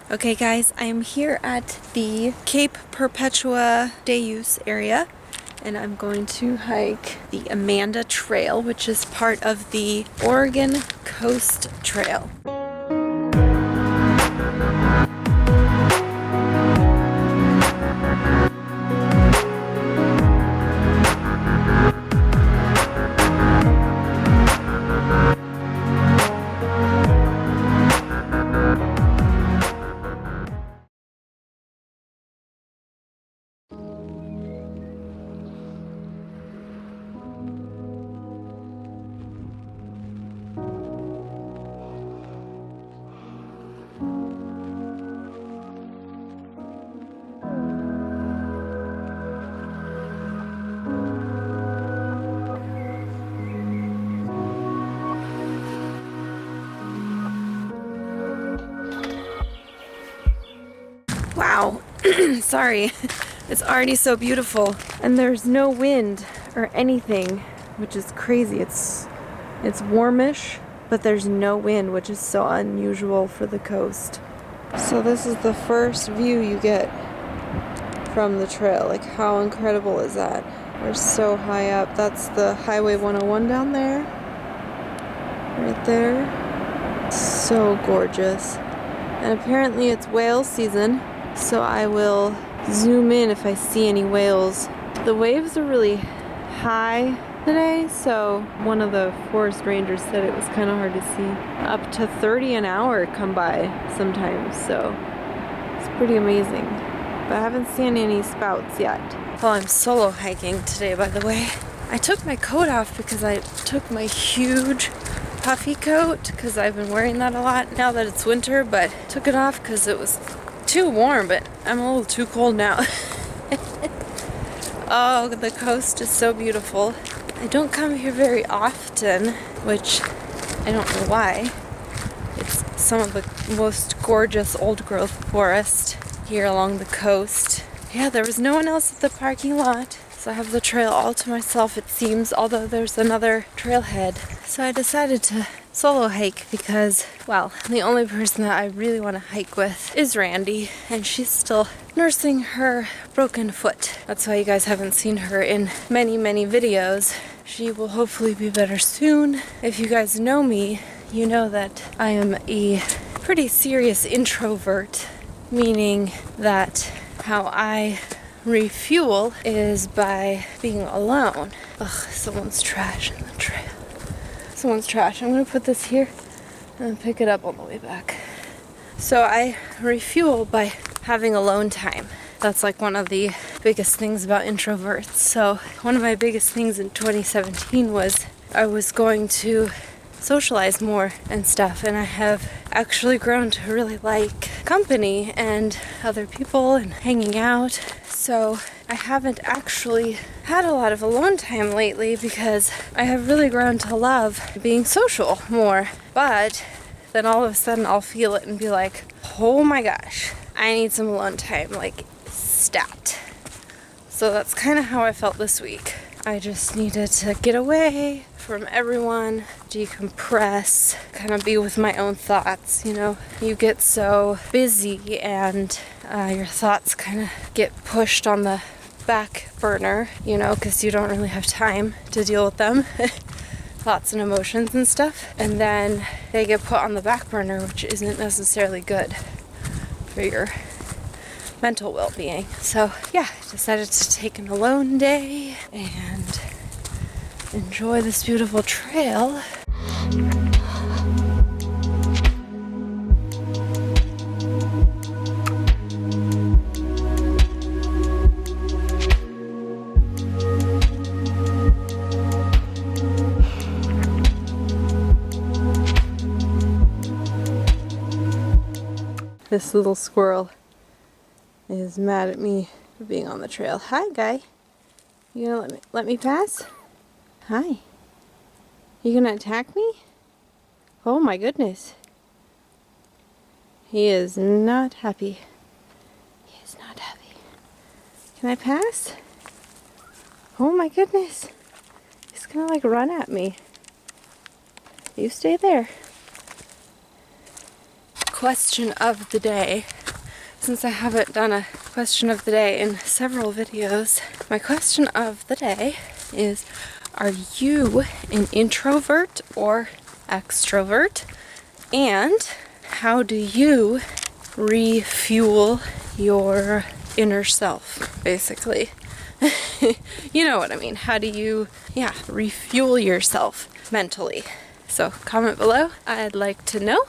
Okay guys, I am here at the Cape Perpetua Deus area and I'm going to hike the Amanda Trail, which is part of the Oregon Coast Trail. Wow, sorry, it's already so beautiful and there's no wind or anything, which is crazy. It's warmish, but there's no wind, which is so unusual for the coast. So this is the first view you get from the trail. Like, how incredible is that? We're so high up. That's the Highway 101 down there, right there. So gorgeous. And apparently it's whale season, so I will zoom in if I see any whales. The waves are really high today, so one of the forest rangers said it was kind of hard to see. Up to 30 an hour come by sometimes, so it's pretty amazing. But I haven't seen any spouts yet. Well, I'm solo hiking today, by the way. I took my coat off because I took my huge puffy coat because I've been wearing that a lot now that it's winter, but took it off because it was too warm, but I'm a little too cold now. Oh, the coast is so beautiful. I don't come here very often, which I don't know why. It's some of the most gorgeous old growth forest here along the coast. Yeah, there was no one else at the parking lot, so I have the trail all to myself, it seems, although there's another trailhead. So I decided to solo hike because, well, the only person that I really want to hike with is Randy, and she's still nursing her broken foot. That's why you guys haven't seen her in many videos. She will hopefully be better soon. If you guys know me, you know that I am a pretty serious introvert, meaning that how I refuel is by being alone. Ugh, someone's trash in the trail. Someone's trash. I'm gonna put this here and pick it up on the way back. So I refuel by having alone time. That's like one of the biggest things about introverts. So one of my biggest things in 2017 was I was going to socialize more and stuff, and I have actually grown to really like company and other people and hanging out. So I haven't actually had a lot of alone time lately because I have really grown to love being social more. But then all of a sudden I'll feel it and be like, oh my gosh, I need some alone time, like stat. So that's kind of how I felt this week. I just needed to get away from everyone, decompress, kind of be with my own thoughts. You know, you get so busy and your thoughts kind of get pushed on the back burner, you know, because you don't really have time to deal with them. Thoughts and emotions and stuff. And then they get put on the back burner, which isn't necessarily good for your mental well-being. So yeah, I decided to take an alone day and enjoy this beautiful trail. This little squirrel is mad at me for being on the trail. Hi, guy. You gonna let me pass? Hi. You gonna attack me? Oh my goodness. He is not happy. He is not happy. Can I pass? Oh my goodness. He's gonna like run at me. You stay there. question of the day. Since I haven't done a question of the day in several videos, my question of the day is, are you an introvert or extrovert? And how do you refuel your inner self, basically? You know what I mean. How do you, refuel yourself mentally? So comment below. I'd like to know.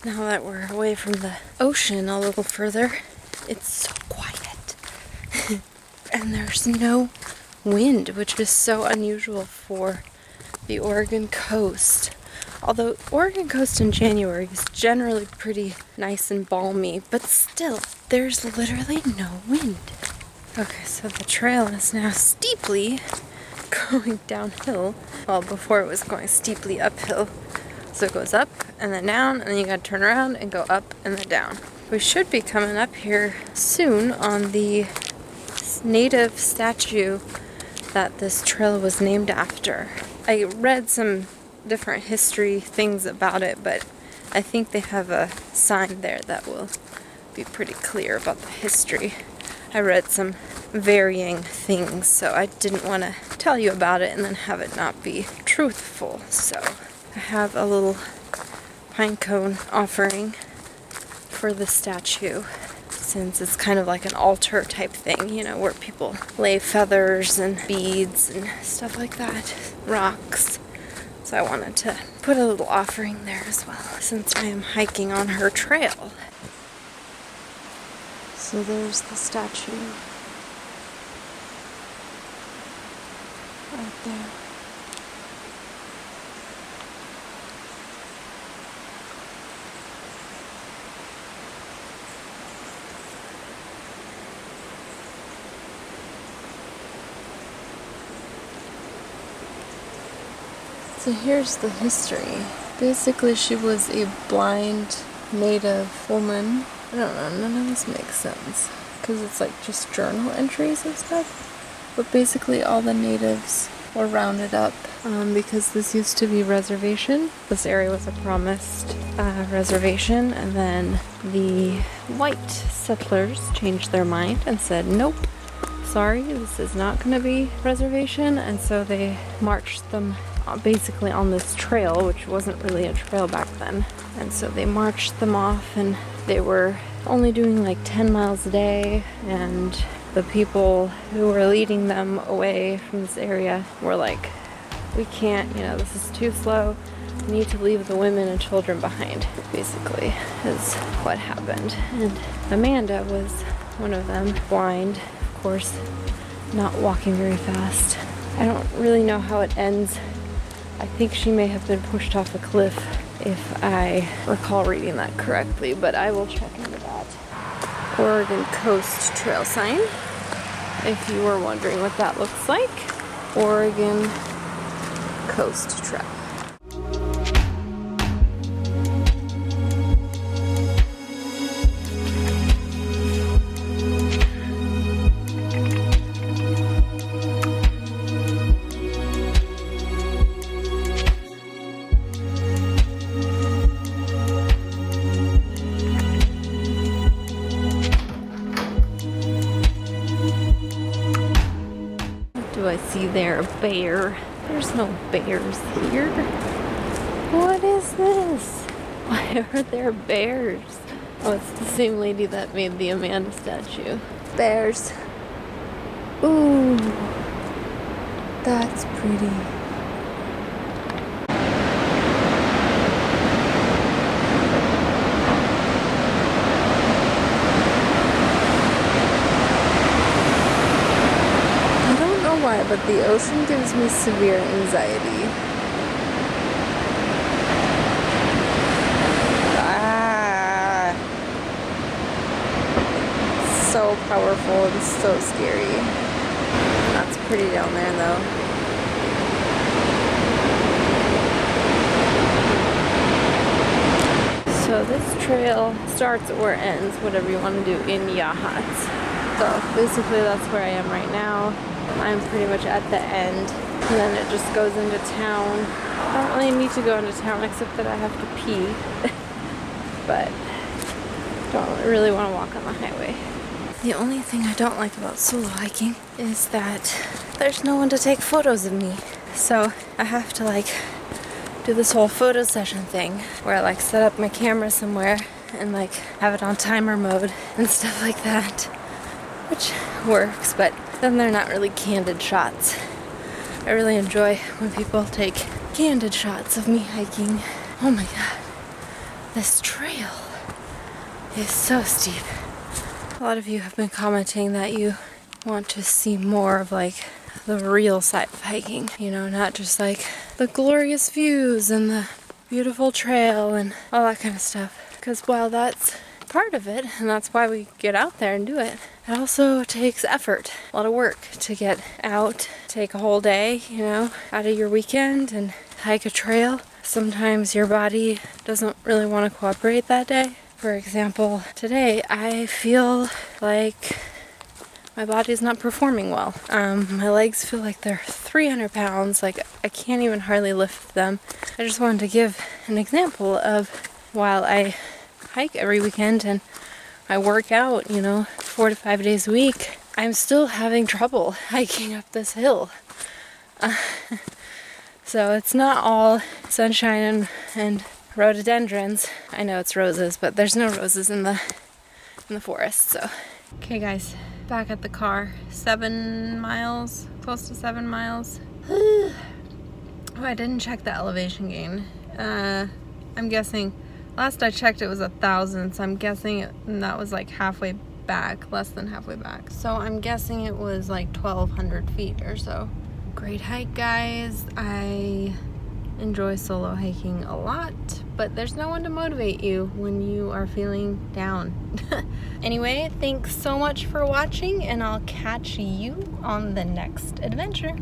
Now that we're away from the ocean a little further, it's so quiet. And there's no wind, which is so unusual for the Oregon coast. Although Oregon coast in January is generally pretty nice and balmy, but still, there's literally no wind. Okay, so the trail is now steeply going downhill. Well, before it was going steeply uphill. So it goes up and then down, and then you gotta turn around and go up and then down. We should be coming up here soon on the native statue that this trail was named after. I read some different history things about it, but I think they have a sign there that will be pretty clear about the history. I read some varying things, so I didn't want to tell you about it and then have it not be truthful. So I have a little pine cone offering for the statue, since it's kind of like an altar type thing, you know, where people lay feathers and beads and stuff like that, rocks. So I wanted to put a little offering there as well, since I am hiking on her trail. So there's the statue right there. So here's the history. Basically, she was a blind native woman. I don't know, none of this makes sense, because it's like just journal entries and stuff. But basically all the natives were rounded up because this used to be reservation. This area was a promised reservation, and then the white settlers changed their mind and said, nope, sorry, this is not going to be reservation. And so they marched them basically on this trail, which wasn't really a trail back then. And so they marched them off, and they were only doing like 10 miles a day, and the people who were leading them away from this area were like, we can't, this is too slow. We need to leave the women and children behind, basically, is what happened. And Amanda was one of them, blind, of course, not walking very fast. I don't really know how it ends. I think she may have been pushed off a cliff, if I recall reading that correctly, but I will check into that. Oregon Coast Trail sign, if you were wondering what that looks like. Oregon Coast Trail. Do I see there a bear? There's no bears here. What is this? Why are there bears? Oh, it's the same lady that made the Amanda statue. Bears. Ooh, that's pretty. Why, but the ocean gives me severe anxiety. So powerful and so scary. That's pretty down there though. this trail starts or ends, whatever you want to do, in Yachats. So basically that's where I am right now. I'm pretty much at the end, and then it just goes into town. I don't really need to go into town except that I have to pee, but don't really want to walk on the highway. The only thing I don't like about solo hiking is that there's no one to take photos of me. So I have to like do this whole photo session thing where I like set up my camera somewhere and like have it on timer mode and stuff like that, which works, but then they're not really candid shots. I really enjoy when people take candid shots of me hiking. Oh my god, this trail is so steep. A lot of you have been commenting that you want to see more of like the real side of hiking, you know, not just like the glorious views and the beautiful trail and all that kind of stuff. Because while that's part of it, and that's why we get out there and do it, it also takes effort, a lot of work to get out, take a whole day, you know, out of your weekend and hike a trail. Sometimes your body doesn't really want to cooperate that day. For example, today I feel like my body's not performing well. My legs feel like they're 300 pounds, like I can't even hardly lift them. I just wanted to give an example of while I hike every weekend and I work out, you know, 4 to 5 days a week, I'm still having trouble hiking up this hill. So it's not all sunshine and rhododendrons. I know it's roses, but there's no roses in the forest, so. Okay guys, back at the car. 7 miles, close to 7 miles. Oh, I didn't check the elevation gain. I'm guessing, last I checked it was 1,000, so I'm guessing that was like halfway back, less than halfway back. So I'm guessing it was like 1,200 feet or so. Great hike, guys. I enjoy solo hiking a lot, but there's no one to motivate you when you are feeling down. Anyway, thanks so much for watching, and I'll catch you on the next adventure.